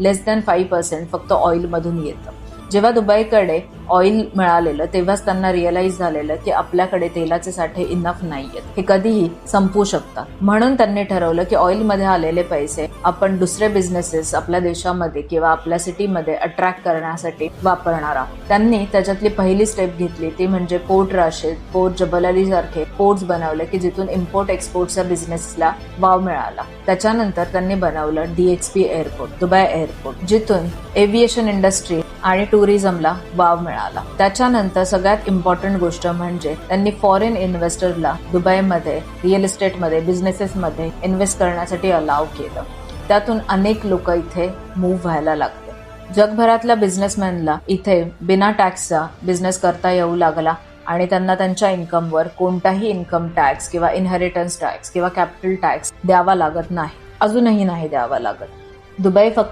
<5% फक्त ऑइलमधून येतं. जेव्हा दुबईकडे ऑइल मिळालेलं तेव्हाच त्यांना रिअलाइज झालेलं की आपल्याकडे तेलाचे साठे इनफ नाहीयेत, हे कधीही संपू शकतात. म्हणून त्यांनी ठरवलं की ऑइलमध्ये आलेले पैसे आपण दुसरे बिझनेसेस आपल्या देशामध्ये किंवा आपल्या सिटीमध्ये अट्रॅक्ट करण्यासाठी वापरणार आहोत. त्यांनी त्याच्यातली पहिली स्टेप घेतली ती म्हणजे पोर्ट राशीद, पोर्ट जबल अली सारखे पोर्ट्स बनवले की जिथून इम्पोर्ट एक्सपोर्टच्या बिझनेसला वाव मिळाला. त्याच्यानंतर त्यांनी बनवलं DXP एअरपोर्ट, दुबई एअरपोर्ट, जिथून एव्हिएशन इंडस्ट्री आणि टुरिझमला वाव मिळाला. त्याच्यानंतर सगळ्यात इम्पॉर्टंट गोष्ट म्हणजे त्यांनी फॉरेन इन्व्हेस्टरला दुबईमध्ये रिअल इस्टेटमध्ये बिझनेसेसमध्ये इन्व्हेस्ट करण्यासाठी अलाव केलं. त्यातून अनेक लोक इथे मूव्ह व्हायला लागले. जगभरातल्या बिझनेसमॅनला इथे बिना टॅक्सचा बिझनेस करता येऊ लागला आणि त्यांना त्यांच्या इन्कमवर कोणताही इन्कम टॅक्स किंवा इनहेरिटन्स टॅक्स किंवा कॅपिटल टॅक्स द्यावा लागत नाही. अजूनही नाही द्यावा लागत. दुबई फक्त